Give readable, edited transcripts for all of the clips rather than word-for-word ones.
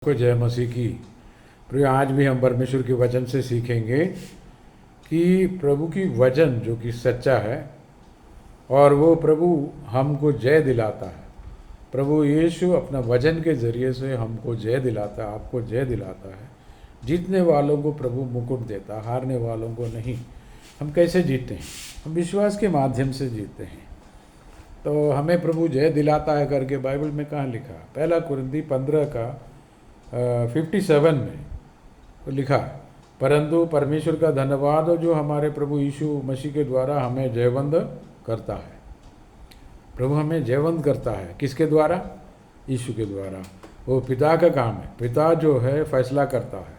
को जय मसीह की। प्रिय, आज भी हम परमेश्वर के वचन से सीखेंगे कि प्रभु की वचन जो कि सच्चा है और वो प्रभु हमको जय दिलाता है। प्रभु यीशु अपना वचन के ज़रिए से हमको जय दिलाता है, आपको जय दिलाता है। जीतने वालों को प्रभु मुकुट देता है, हारने वालों को नहीं। हम कैसे जीतते हैं? हम विश्वास के माध्यम से जीतते हैं। तो हमें प्रभु जय दिलाता है करके बाइबल में कहाँ लिखा? पहला कुरिन्थी 15 का 57 में तो लिखा, परंतु परमेश्वर का धन्यवाद हो जो हमारे प्रभु यीशु मसीह के द्वारा हमें जयवंत करता है। प्रभु हमें जयवंत करता है किसके द्वारा? यीशु के द्वारा। वो पिता का काम है। पिता जो है फैसला करता है,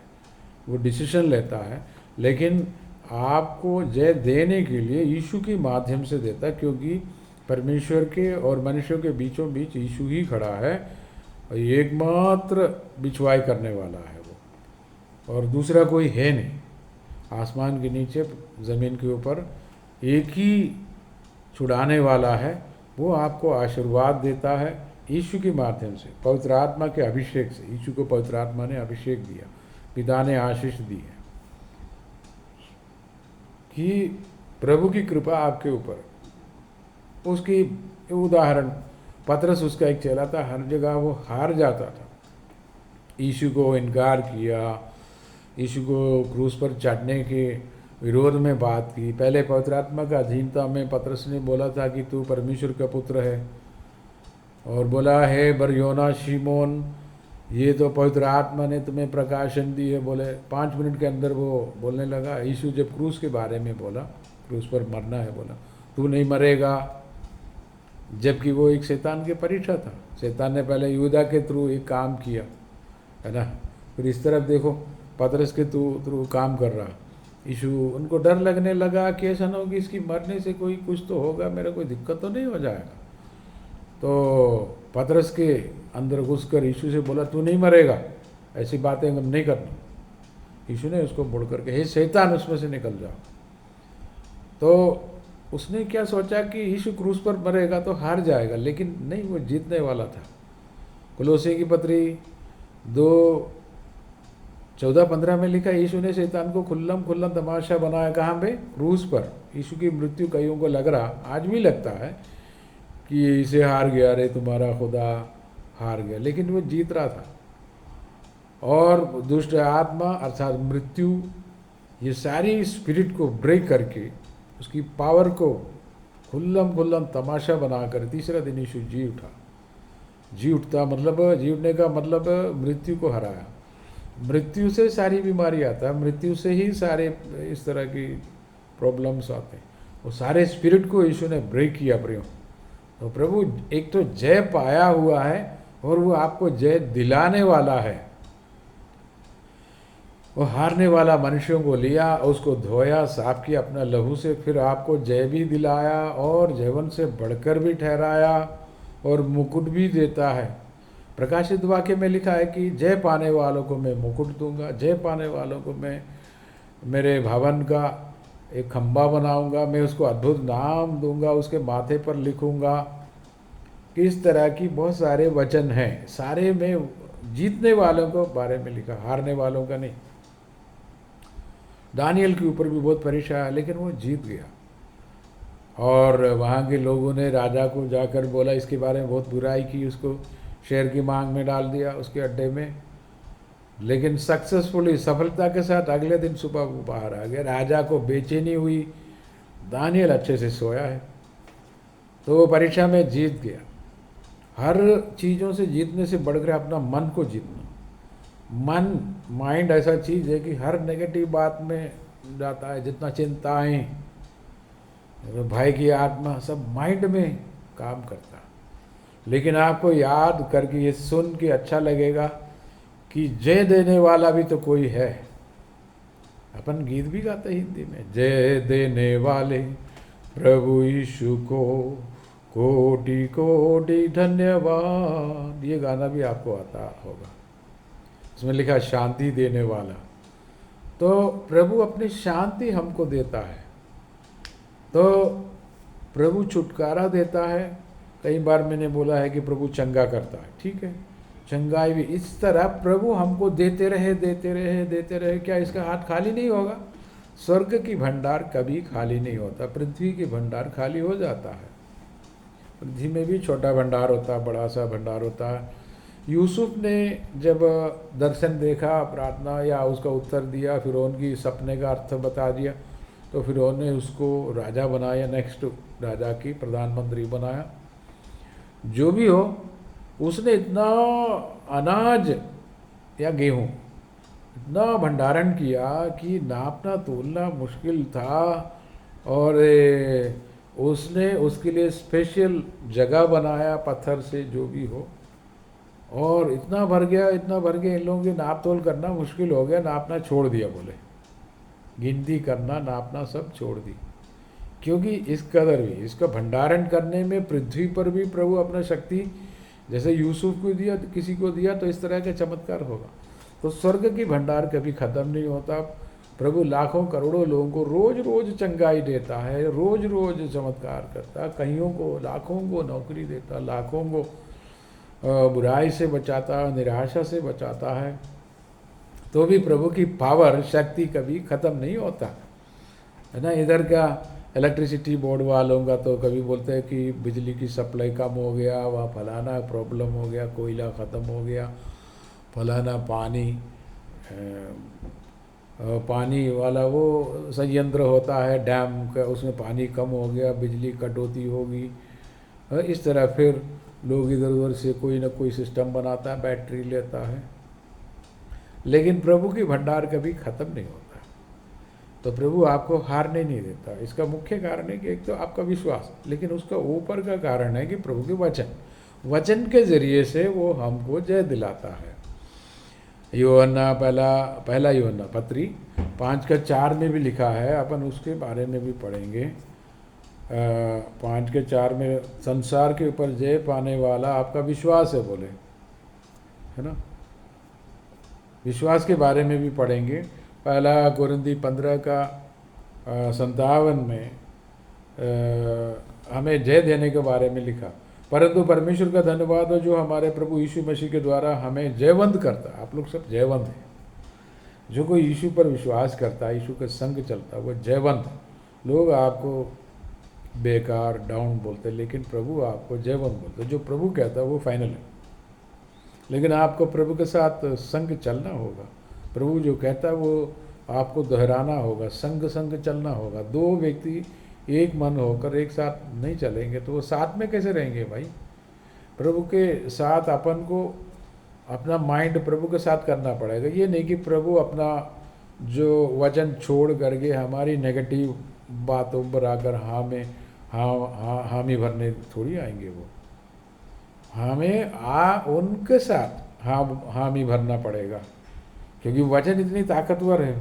वो डिसीजन लेता है, लेकिन आपको जय देने के लिए यीशु के माध्यम से देता है, क्योंकि परमेश्वर के और मनुष्यों के बीचों बीच यीशु ही खड़ा है और एकमात्र बिछवाई करने वाला है वो, और दूसरा कोई है नहीं। आसमान के नीचे ज़मीन के ऊपर एक ही छुड़ाने वाला है। वो आपको आशीर्वाद देता है यीशु के माध्यम से, पवित्र आत्मा के अभिषेक से। यीशु को पवित्र आत्मा ने अभिषेक दिया, पिता ने आशीष दी है कि प्रभु की कृपा आपके ऊपर। उसकी उदाहरण पतरस उसका एक चेला था, हर जगह वो हार जाता था। यीशु को इनकार किया, यीशु को क्रूस पर चढ़ने के विरोध में बात की। पहले पवित्र आत्मा का अधीनता में पतरस ने बोला था कि तू परमेश्वर का पुत्र है, और बोला है बर योना शिमोन, ये तो पवित्र आत्मा ने तुम्हें प्रकाशन दी है। बोले 5 मिनट के अंदर वो बोलने लगा। यीशु जब क्रूस के बारे में बोला, क्रूस पर मरना है, बोला तू नहीं मरेगा, जबकि वो एक शैतान के परीक्षा था। शैतान ने पहले यहूदा के थ्रू एक काम किया है ना, फिर इस तरफ देखो पतरस के थ्रू काम कर रहा। यीशु, उनको डर लगने लगा कि ऐसा ना हो कि इसकी मरने से कोई कुछ तो होगा, मेरा कोई दिक्कत तो नहीं हो जाएगा। तो पतरस के अंदर घुसकर यीशु से बोला तू नहीं मरेगा, ऐसी बातें हम नहीं करना। यीशु ने उसको मुड़ करके, हे शैतान उसमें से निकल जाओ। तो उसने क्या सोचा कि यीशु क्रूस पर मरेगा तो हार जाएगा, लेकिन नहीं, वो जीतने वाला था। कुलोसी की पत्री 2:14-15 में लिखा, यीशु ने शैतान को खुल्लम तमाशा बनाया। कहाँ पे? क्रूस पर। यीशु की मृत्यु कईयों को लग रहा, आज भी लगता है कि इसे हार गया, रे तुम्हारा खुदा हार गया, लेकिन वो जीत रहा था। और दुष्ट आत्मा अर्थात मृत्यु, ये सारी स्पिरिट को ब्रेक करके, उसकी पावर को खुल्लम तमाशा बनाकर तीसरा दिन यीशु जी उठा। जी उठने का मतलब मृत्यु को हराया। मृत्यु से सारी बीमारी आता है, मृत्यु से ही सारे इस तरह की प्रॉब्लम्स आते हैं। वो सारे स्पिरिट को यीशु ने ब्रेक किया। प्रियो, तो प्रभु एक तो जय पाया हुआ है और वो आपको जय दिलाने वाला है। वो हारने वाला मनुष्यों को लिया, उसको धोया, साफ किया अपना लहू से, फिर आपको जय भी दिलाया और जयवन से बढ़कर भी ठहराया और मुकुट भी देता है। प्रकाशित वाक्य में लिखा है कि जय पाने वालों को मैं मुकुट दूंगा, जय पाने वालों को मैं मेरे भवन का एक खंभा बनाऊंगा, मैं उसको अद्भुत नाम दूंगा, उसके माथे पर लिखूंगा। किस तरह की बहुत सारे वचन हैं, सारे में जीतने वालों को बारे में लिखा, हारने वालों का नहीं। दानियल के ऊपर भी बहुत परीक्षा आया, लेकिन वो जीत गया। और वहाँ के लोगों ने राजा को जाकर बोला, इसके बारे में बहुत बुराई की, उसको शेर की मांग में डाल दिया, उसके अड्डे में। लेकिन सक्सेसफुली, सफलता के साथ अगले दिन सुबह वो बाहर आ गया। राजा को बेचैनी हुई, दानियल अच्छे से सोया है, तो वो परीक्षा में जीत गया। हर चीज़ों से जीतने से बढ़कर अपना मन को जीतना। माइंड ऐसा चीज़ है कि हर नेगेटिव बात में जाता है। जितना चिंताएं, भय की आत्मा, सब माइंड में काम करता है। लेकिन आपको याद करके ये सुन के अच्छा लगेगा कि जय देने वाला भी तो कोई है। अपन गीत भी गाते हैं हिंदी में, जय देने वाले प्रभु यीशु को कोटि कोटि धन्यवाद। ये गाना भी आपको आता होगा। इसमें लिखा शांति देने वाला। तो प्रभु अपनी शांति हमको देता है। तो प्रभु छुटकारा देता है। कई बार मैंने बोला है कि प्रभु चंगा करता है, ठीक है, चंगाई भी। इस तरह प्रभु हमको देते रहे देते रहे देते रहे, क्या इसका हाथ खाली नहीं होगा? स्वर्ग की भंडार कभी खाली नहीं होता, पृथ्वी की भंडार खाली हो जाता है। पृथ्वी में भी छोटा भंडार होता है, बड़ा सा भंडार होता है। यूसुफ ने जब दर्शन देखा, प्रार्थना या उसका उत्तर दिया, फिरौन की सपने का अर्थ बता दिया, तो फिरौन ने उसको राजा बनाया, नेक्स्ट राजा की प्रधानमंत्री बनाया। जो भी हो, उसने इतना अनाज या गेहूँ इतना भंडारण किया कि नापना तोलना मुश्किल था। और उसने उसके लिए स्पेशल जगह बनाया पत्थर से, जो भी हो, और इतना भर गया इतना भर गया, इन लोगों की नाप तोल करना मुश्किल हो गया, नापना छोड़ दिया, बोले गिनती करना नापना सब छोड़ दी। क्योंकि इस कदर भी इसका भंडारण करने में पृथ्वी पर भी प्रभु अपना शक्ति जैसे यूसुफ को दिया, किसी को दिया, तो इस तरह का चमत्कार होगा। तो स्वर्ग की भंडार कभी ख़त्म नहीं होता। प्रभु लाखों करोड़ों लोगों को रोज़ रोज़ चंगाई देता है, रोज़ रोज़ चमत्कार करता है, कईयों को लाखों को नौकरी देता, लाखों को बुराई से बचाता है, निराशा से बचाता है। तो भी प्रभु की पावर शक्ति कभी ख़त्म नहीं होता है ना। इधर का इलेक्ट्रिसिटी बोर्ड वालों का तो कभी बोलते हैं कि बिजली की सप्लाई कम हो गया, वह फलाना प्रॉब्लम हो गया, कोयला ख़त्म हो गया, फलाना पानी वाला वो संयंत्र होता है डैम का, उसमें पानी कम हो गया, बिजली कटौती होगी। इस तरह फिर लोग इधर उधर से कोई ना कोई सिस्टम बनाता है, बैटरी लेता है। लेकिन प्रभु की भंडार कभी ख़त्म नहीं होता। तो प्रभु आपको हारने नहीं देता। इसका मुख्य कारण है कि एक तो आपका विश्वास, लेकिन उसका ऊपर का कारण है कि प्रभु के वचन के ज़रिए से वो हमको जय दिलाता है। यूहन्ना पहला यूहन्ना पत्री 5:4 में भी लिखा है, अपन उसके बारे में भी पढ़ेंगे। 5:4 में संसार के ऊपर जय पाने वाला आपका विश्वास है, बोले, है ना। विश्वास के बारे में भी पढ़ेंगे। पहला कुरिन्थी 15:57 में हमें जय देने के बारे में लिखा। परंतु परमेश्वर का धन्यवाद हो जो हमारे प्रभु यीशु मसीह के द्वारा हमें जयवंत करता है। आप लोग सब जयवंत हैं। जो कोई यीशु पर विश्वास करता है, यीशु के संग चलता है, वो जयवंत है। लोग आपको बेकार डाउन बोलते हैं, लेकिन प्रभु आपको जयवंत बोलते हैं। जो प्रभु कहता है वो फाइनल है। लेकिन आपको प्रभु के साथ संग चलना होगा। प्रभु जो कहता है वो आपको दोहराना होगा, संग चलना होगा। दो व्यक्ति एक मन होकर एक साथ नहीं चलेंगे तो वो साथ में कैसे रहेंगे भाई। प्रभु के साथ अपन को अपना माइंड प्रभु के साथ करना पड़ेगा। ये नहीं कि प्रभु अपना जो वचन छोड़ करके हमारी नेगेटिव बातों पर आकर हामी भरने थोड़ी आएंगे। वो हमें उनके साथ हामी भरना पड़ेगा, क्योंकि वचन इतनी ताकतवर है।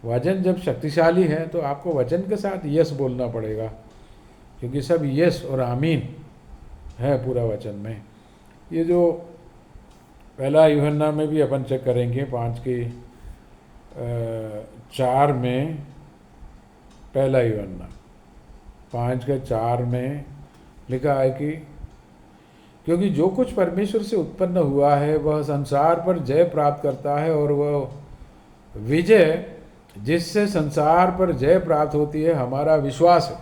वचन जब शक्तिशाली है तो आपको वचन के साथ यस बोलना पड़ेगा, क्योंकि सब यस और आमीन है पूरा वचन में। ये जो पहला यूहन्ना में भी अपन चेक करेंगे 5:4 में, पहला यूहन्ना 5:4 में लिखा है कि क्योंकि जो कुछ परमेश्वर से उत्पन्न हुआ है वह संसार पर जय प्राप्त करता है, और वह विजय जिससे संसार पर जय प्राप्त होती है हमारा विश्वास है।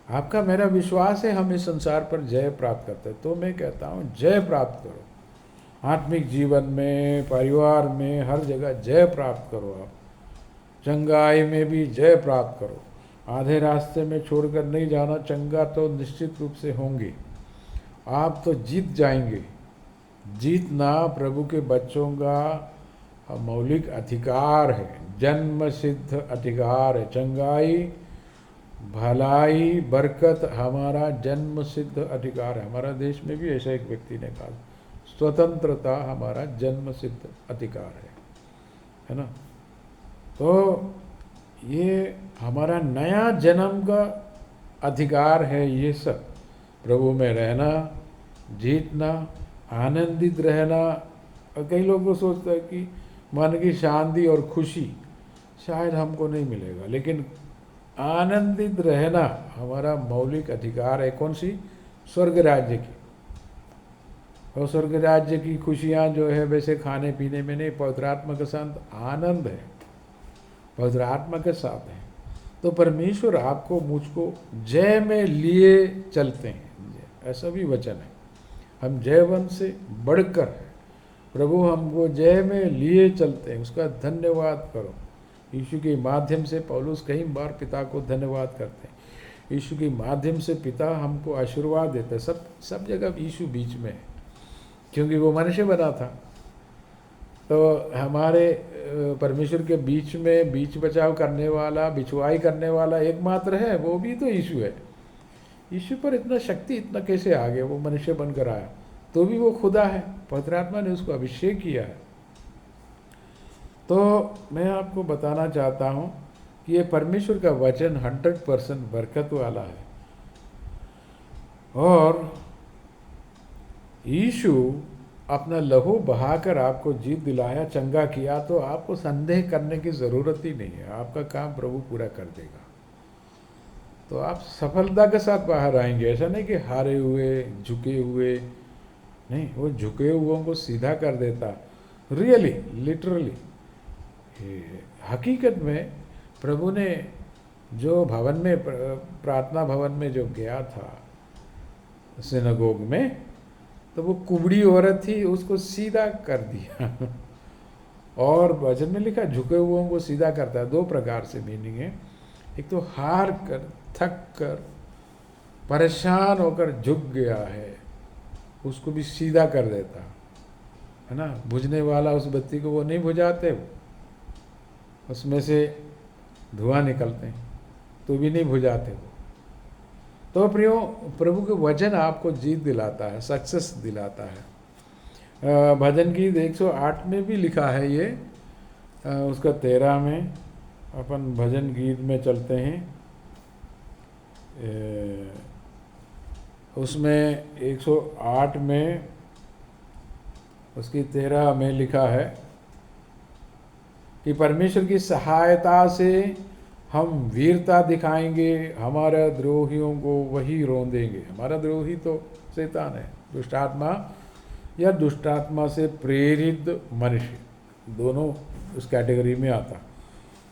आपका मेरा विश्वास है हम इस संसार पर जय प्राप्त करते हैं। तो मैं कहता हूँ जय प्राप्त करो, आत्मिक जीवन में, परिवार में, हर जगह जय प्राप्त करो। आप चंगाई में भी जय प्राप्त करो। आधे रास्ते में छोड़कर नहीं जाना। चंगा तो निश्चित रूप से होंगे, आप तो जीत जाएंगे। जीतना प्रभु के बच्चों का मौलिक अधिकार है, जन्म सिद्ध अधिकार है। चंगाई, भलाई, बरकत हमारा जन्म सिद्ध अधिकार है। हमारा देश में भी ऐसा एक व्यक्ति ने कहा, स्वतंत्रता हमारा जन्म सिद्ध अधिकार है ना। तो ये हमारा नया जन्म का अधिकार है। ये सब प्रभु में रहना, जीतना, आनंदित रहना। और कई लोग तो सोचते हैं कि मन की शांति और खुशी शायद हमको नहीं मिलेगा, लेकिन आनंदित रहना हमारा मौलिक अधिकार है। कौन सी? स्वर्ग राज्य की। और स्वर्ग राज्य की खुशियाँ जो है वैसे खाने पीने में नहीं, पवित्र आत्मा के साथ आनंद है, पवित्र आत्मा के साथ है। तो परमेश्वर आपको मुझको जय में लिए चलते हैं, ऐसा भी वचन है। हम जयवंत से बढ़कर है, प्रभु हमको जय में लिए चलते हैं, उसका धन्यवाद करो। यीशु के माध्यम से पौलुस कई बार पिता को धन्यवाद करते हैं, यीशु के माध्यम से पिता हमको आशीर्वाद देता है। सब जगह यीशु बीच में है, क्योंकि वो मनुष्य बना था। तो हमारे परमेश्वर के बीच में बीच बचाव करने वाला, बिछुआई करने वाला एकमात्र है, वो भी तो यीशु है। यीशु पर इतना शक्ति इतना कैसे आ गया? वो मनुष्य बनकर आया, तो भी वो खुदा है, पवित्र आत्मा ने उसको अभिषेक किया है। तो मैं आपको बताना चाहता हूँ कि ये परमेश्वर का वचन 100% बरकत वाला है। और यीशु अपना लहू बहाकर आपको जीत दिलाया, चंगा किया, तो आपको संदेह करने की ज़रूरत ही नहीं है। आपका काम प्रभु पूरा कर देगा, तो आप सफलता के साथ बाहर आएंगे। ऐसा नहीं कि हारे हुए, झुके हुए नहीं, वो झुके हुओं को सीधा कर देता। रियली, लिटरली, हकीकत में प्रभु ने जो भवन में, प्रार्थना भवन में जो गया था सिनगोग में, तो वो कुबड़ी औरत थी, उसको सीधा कर दिया। और वचन में लिखा झुके हुओं को सीधा करता है। 2 प्रकार से मीनिंग है। एक तो हार कर, थक कर, परेशान होकर झुक गया है, उसको भी सीधा कर देता है ना। बुझने वाला उस बत्ती को वो नहीं बुझाते, वो उसमें से धुआं निकलते हैं तो भी नहीं बुझाते वो। तो प्रियो, प्रभु के वचन आपको जीत दिलाता है, सक्सेस दिलाता है। भजन गीत 108 में भी लिखा है ये, उसका 13 में। अपन भजन गीत में चलते हैं, उसमें 108 में उसकी 13 में लिखा है कि परमेश्वर की सहायता से हम वीरता दिखाएंगे, हमारे द्रोहियों को वही रौंदेंगे। हमारा द्रोही तो शैतान है, दुष्टात्मा या दुष्टात्मा से प्रेरित मनुष्य, दोनों उस कैटेगरी में आता।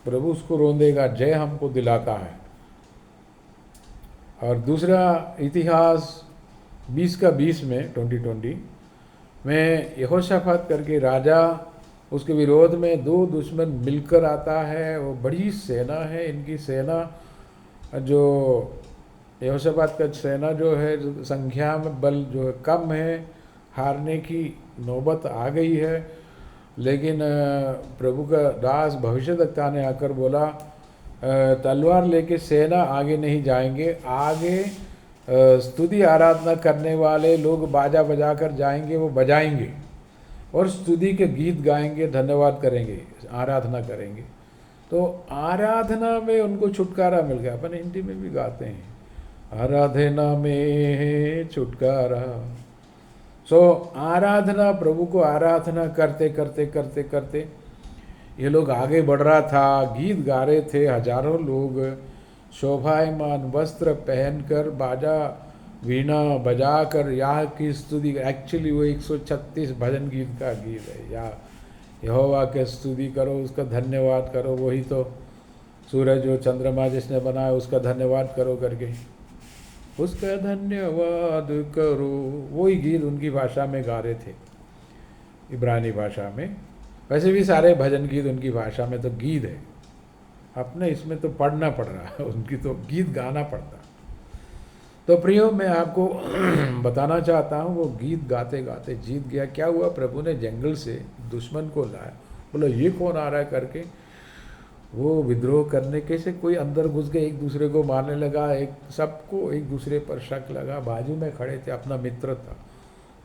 प्रभु उसको रौंदेगा, जय हमको दिलाता है। और दूसरा इतिहास 20 में 20 में यहोशाफात करके राजा, उसके विरोध में 2 दुश्मन मिलकर आता है। वो बड़ी सेना है, इनकी सेना जो यहोशाफात का सेना जो है, संख्या में बल जो है कम है, हारने की नौबत आ गई है। लेकिन प्रभु का दास भविष्यद्वक्ता ने आकर बोला, तलवार लेके सेना आगे नहीं जाएंगे, आगे स्तुति आराधना करने वाले लोग बाजा बजा कर जाएंगे, वो बजाएंगे और स्तुति के गीत गाएंगे, धन्यवाद करेंगे, आराधना करेंगे। तो आराधना में उनको छुटकारा मिल गया। अपन हिंदी में भी गाते हैं, आराधना में छुटकारा। सो आराधना, प्रभु को आराधना करते करते करते करते ये लोग आगे बढ़ रहा था, गीत गा रहे थे। हजारों लोग शोभायमान वस्त्र पहनकर, बाजा वीणा बजाकर यहाँ की स्तुति। एक्चुअली वो 136 भजन गीत का गीत है। या यहोवा के स्तुति करो, उसका धन्यवाद करो, वही तो सूरज और चंद्रमा जिसने बनाया उसका धन्यवाद करो करके, उसका धन्यवाद करो, वही गीत उनकी भाषा में गा रहे थे, इब्रानी भाषा में। वैसे भी सारे भजन गीत उनकी भाषा में तो गीत है, अपने इसमें तो पढ़ना पड़ रहा है, उनकी तो गीत गाना पड़ता। तो प्रियो, मैं आपको बताना चाहता हूँ, वो गीत गाते गाते जीत गया। क्या हुआ? प्रभु ने जंगल से दुश्मन को लाया। बोला ये कौन आ रहा है करके, वो विद्रोह करने कैसे कोई अंदर घुस गए, एक दूसरे को मारने लगा, एक सबको एक दूसरे पर शक लगा। बाजू में खड़े थे, अपना मित्र था,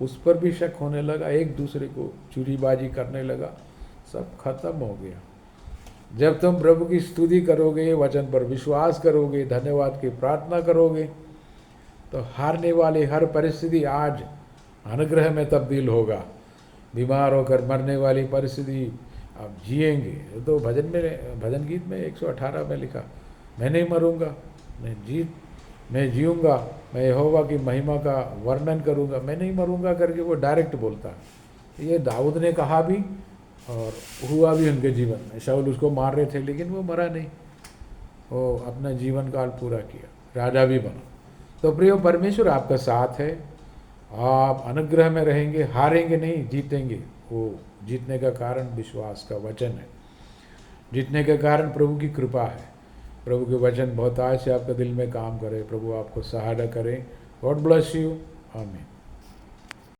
उस पर भी शक होने लगा, एक दूसरे को चुरीबाजी करने लगा, सब खत्म हो गया। जब तुम प्रभु की स्तुति करोगे, वचन पर विश्वास करोगे, धन्यवाद की प्रार्थना करोगे, तो हारने वाली हर परिस्थिति आज अनुग्रह में तब्दील होगा। बीमार होकर मरने वाली परिस्थिति आप जिएंगे। तो भजन गीत में 118 में लिखा, मैं नहीं मरूंगा, मैं मैं जीऊँगा, मैं यहोवा की महिमा का वर्णन करूँगा, मैं नहीं मरूँगा करके वो डायरेक्ट बोलता है। ये दाऊद ने कहा भी और हुआ भी उनके जीवन में। शाऊल उसको मार रहे थे लेकिन वो मरा नहीं, वो अपना जीवन काल पूरा किया, राजा भी बना। तो प्रियो, परमेश्वर आपका साथ है, आप अनुग्रह में रहेंगे, हारेंगे नहीं, जीतेंगे। वो जीतने का कारण विश्वास का वचन है, जीतने के कारण प्रभु की कृपा है। प्रभु के वचन बहुत आज से आपके दिल में काम करे, प्रभु आपको सहायता करें। गॉड ब्लेस यू, आमीन।